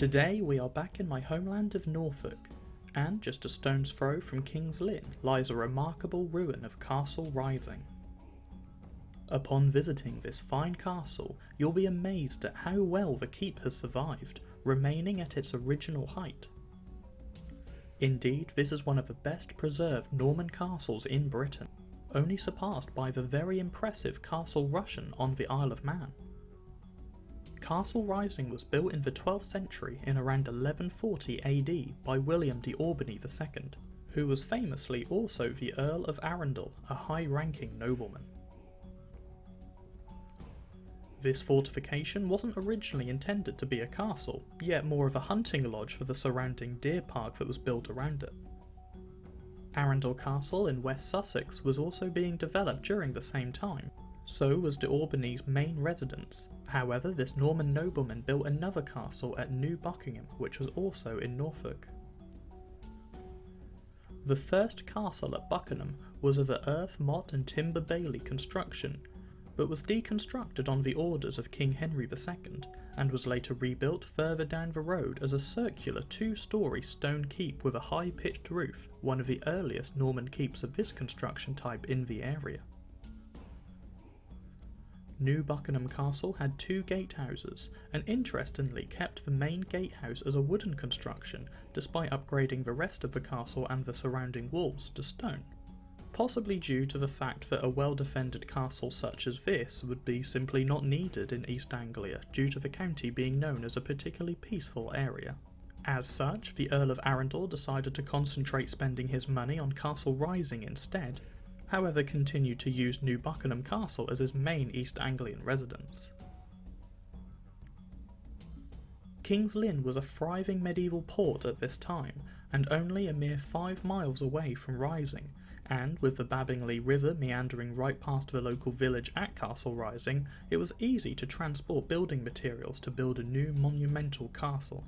Today we are back in my homeland of Norfolk, and just a stone's throw from Kings Lynn lies a remarkable ruin of Castle Rising. Upon visiting this fine castle, you'll be amazed at how well the keep has survived, remaining at its original height. Indeed, this is one of the best preserved Norman castles in Britain, only surpassed by the very impressive Castle Rushen on the Isle of Man. Castle Rising was built in the 12th century in around 1140 AD by William de Albany II, who was famously also the Earl of Arundel, a high-ranking nobleman. This fortification wasn't originally intended to be a castle, yet more of a hunting lodge for the surrounding deer park that was built around it. Arundel Castle in West Sussex was also being developed during the same time, so was de Albany's main residence. However, this Norman nobleman built another castle at New Buckingham, which was also in Norfolk. The first castle at Buckingham was of a earth, motte and timber bailey construction, but was deconstructed on the orders of King Henry II, and was later rebuilt further down the road as a circular 2-storey stone keep with a high-pitched roof, one of the earliest Norman keeps of this construction type in the area. New Buckingham Castle had 2 gatehouses, and interestingly kept the main gatehouse as a wooden construction, despite upgrading the rest of the castle and the surrounding walls to stone, possibly due to the fact that a well-defended castle such as this would be simply not needed in East Anglia due to the county being known as a particularly peaceful area. As such, the Earl of Arundel decided to concentrate spending his money on Castle Rising instead, however continued to use New Buckingham Castle as his main East Anglian residence. Kings Lynn was a thriving medieval port at this time, and only a mere 5 miles away from Rising, and with the Babingley River meandering right past the local village at Castle Rising, it was easy to transport building materials to build a new monumental castle.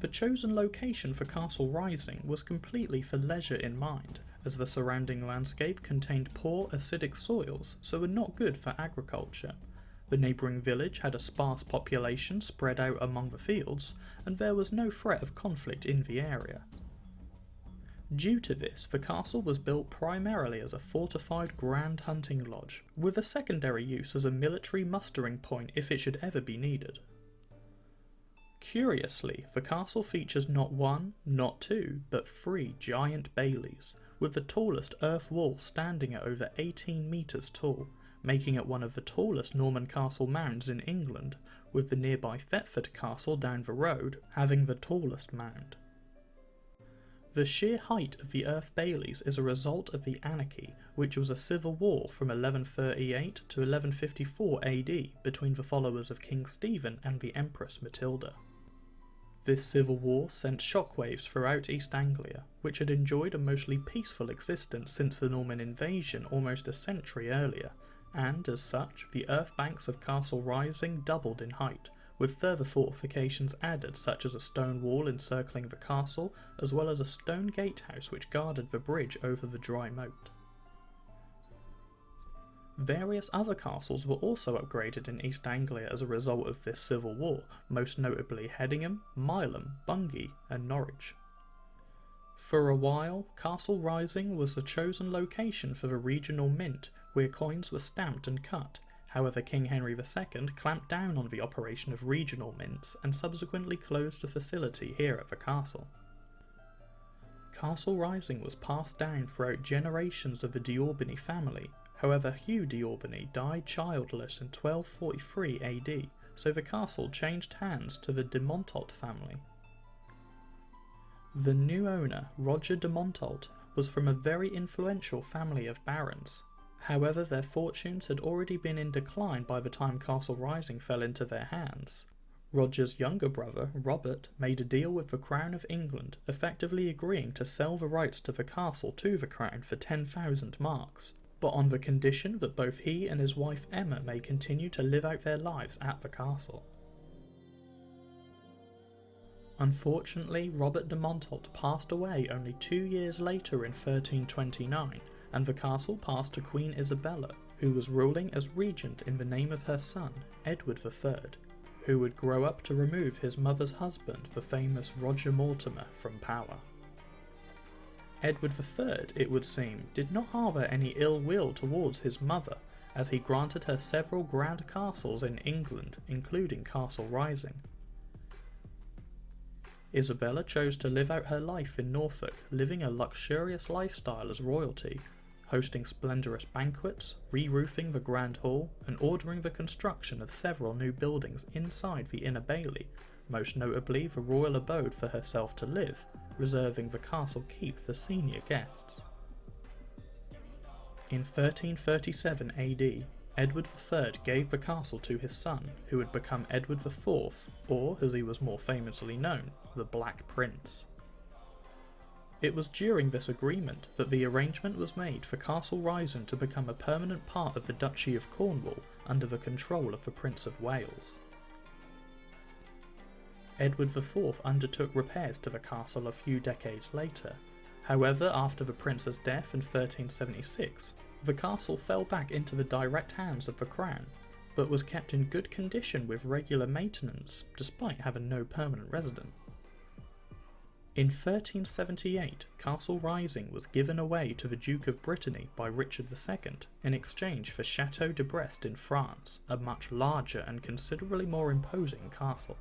The chosen location for Castle Rising was completely for leisure in mind, as the surrounding landscape contained poor acidic soils, so were not good for agriculture. The neighbouring village had a sparse population spread out among the fields, and there was no threat of conflict in the area. Due to this, the castle was built primarily as a fortified grand hunting lodge, with a secondary use as a military mustering point if it should ever be needed. Curiously, the castle features not 1, not 2, but 3 giant baileys, with the tallest earth wall standing at over 18 metres tall, making it one of the tallest Norman castle mounds in England, with the nearby Thetford Castle down the road having the tallest mound. The sheer height of the Earth Baileys is a result of the Anarchy, which was a civil war from 1138 to 1154 AD between the followers of King Stephen and the Empress Matilda. This civil war sent shockwaves throughout East Anglia, which had enjoyed a mostly peaceful existence since the Norman invasion almost a century earlier, and as such, the earth banks of Castle Rising doubled in height, with further fortifications added such as a stone wall encircling the castle, as well as a stone gatehouse which guarded the bridge over the dry moat. Various other castles were also upgraded in East Anglia as a result of this civil war, most notably Hedingham, Mileham, Bungay and Norwich. For a while, Castle Rising was the chosen location for the regional mint, where coins were stamped and cut. However, King Henry II clamped down on the operation of regional mints and subsequently closed the facility here at the castle. Castle Rising was passed down throughout generations of the de Albany family. However, Hugh de Albany died childless in 1243 AD, so the castle changed hands to the de Montault family. The new owner, Roger de Montault, was from a very influential family of barons. However, their fortunes had already been in decline by the time Castle Rising fell into their hands. Roger's younger brother, Robert, made a deal with the Crown of England, effectively agreeing to sell the rights to the castle to the Crown for 10,000 marks, but on the condition that both he and his wife Emma may continue to live out their lives at the castle. Unfortunately, Robert de Montault passed away only 2 years later in 1329, and the castle passed to Queen Isabella, who was ruling as regent in the name of her son, Edward III, who would grow up to remove his mother's husband, the famous Roger Mortimer, from power. Edward III, it would seem, did not harbour any ill will towards his mother, as he granted her several grand castles in England, including Castle Rising. Isabella chose to live out her life in Norfolk, living a luxurious lifestyle as royalty, hosting splendourous banquets, re-roofing the Grand Hall, and ordering the construction of several new buildings inside the Inner Bailey, most notably the royal abode for herself to live, reserving the castle keep for senior guests. In 1337 AD, Edward III gave the castle to his son, who would become Edward IV, or, as he was more famously known, the Black Prince. It was during this agreement that the arrangement was made for Castle Rising to become a permanent part of the Duchy of Cornwall under the control of the Prince of Wales. Edward IV undertook repairs to the castle a few decades later. However, after the prince's death in 1376, the castle fell back into the direct hands of the crown, but was kept in good condition with regular maintenance, despite having no permanent resident. In 1378, Castle Rising was given away to the Duke of Brittany by Richard II in exchange for Château de Brest in France, a much larger and considerably more imposing castle.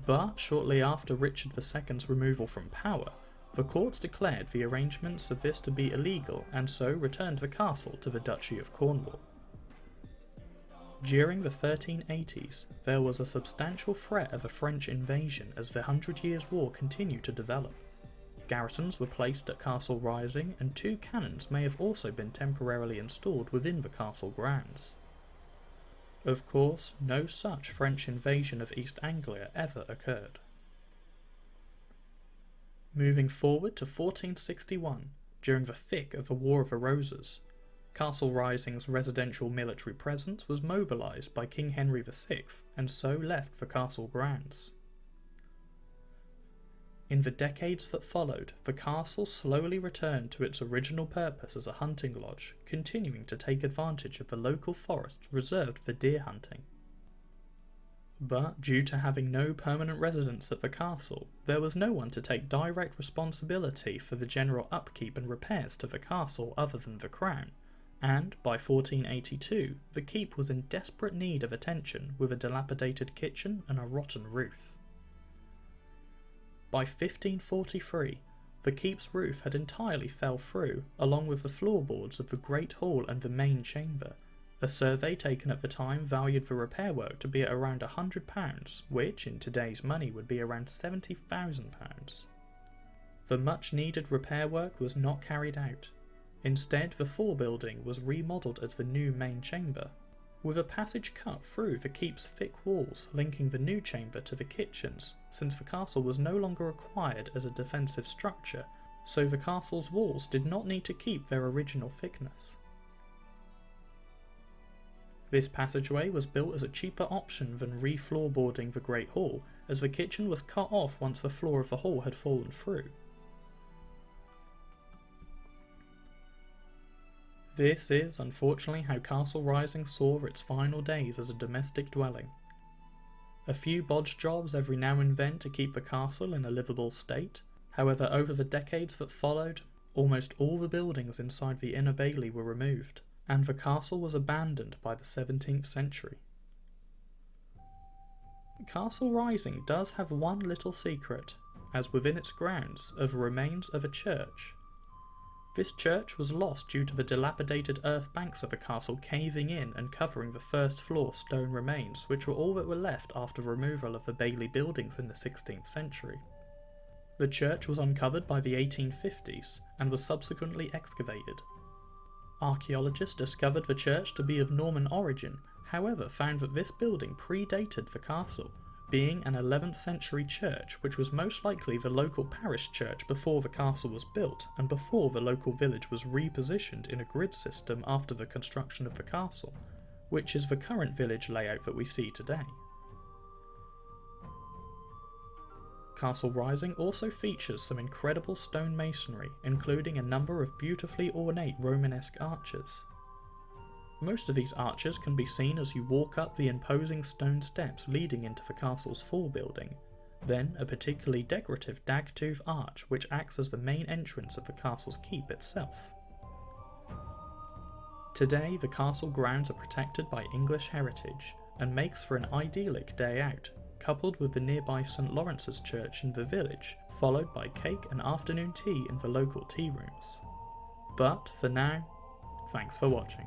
But shortly after Richard II's removal from power, the courts declared the arrangements of this to be illegal and so returned the castle to the Duchy of Cornwall. During the 1380s, there was a substantial threat of a French invasion as the 100 Years' War continued to develop. Garrisons were placed at Castle Rising, and 2 cannons may have also been temporarily installed within the castle grounds. Of course, no such French invasion of East Anglia ever occurred. Moving forward to 1461, during the thick of the War of the Roses, Castle Rising's residential military presence was mobilised by King Henry VI and so left the castle grounds. In the decades that followed, the castle slowly returned to its original purpose as a hunting lodge, continuing to take advantage of the local forests reserved for deer hunting. But due to having no permanent residence at the castle, there was no one to take direct responsibility for the general upkeep and repairs to the castle other than the crown, and by 1482 the keep was in desperate need of attention with a dilapidated kitchen and a rotten roof. By 1543, the keep's roof had entirely fell through, along with the floorboards of the Great Hall and the main chamber. A survey taken at the time valued the repair work to be at around £100, which in today's money would be around £70,000. The much needed repair work was not carried out. Instead, the fore building was remodelled as the new main chamber, with a passage cut through the keep's thick walls linking the new chamber to the kitchens, since the castle was no longer required as a defensive structure, so the castle's walls did not need to keep their original thickness. This passageway was built as a cheaper option than re-floorboarding the Great Hall, as the kitchen was cut off once the floor of the hall had fallen through. This is, unfortunately, how Castle Rising saw its final days as a domestic dwelling. A few bodge jobs every now and then to keep the castle in a livable state. However, over the decades that followed, almost all the buildings inside the Inner Bailey were removed, and the castle was abandoned by the 17th century. Castle Rising does have one little secret, as within its grounds are the remains of a church. This church was lost due to the dilapidated earth banks of the castle caving in and covering the first floor stone remains, which were all that were left after removal of the Bailey buildings in the 16th century. The church was uncovered by the 1850s and was subsequently excavated. Archaeologists discovered the church to be of Norman origin, however found that this building predated the castle, being an 11th century church which was most likely the local parish church before the castle was built and before the local village was repositioned in a grid system after the construction of the castle, which is the current village layout that we see today. Castle Rising also features some incredible stone masonry, including a number of beautifully ornate Romanesque arches. Most of these arches can be seen as you walk up the imposing stone steps leading into the castle's full building, then a particularly decorative dagtooth arch which acts as the main entrance of the castle's keep itself. Today the castle grounds are protected by English heritage and makes for an idyllic day out, coupled with the nearby St Lawrence's Church in the village, followed by cake and afternoon tea in the local tea rooms. But for now, thanks for watching.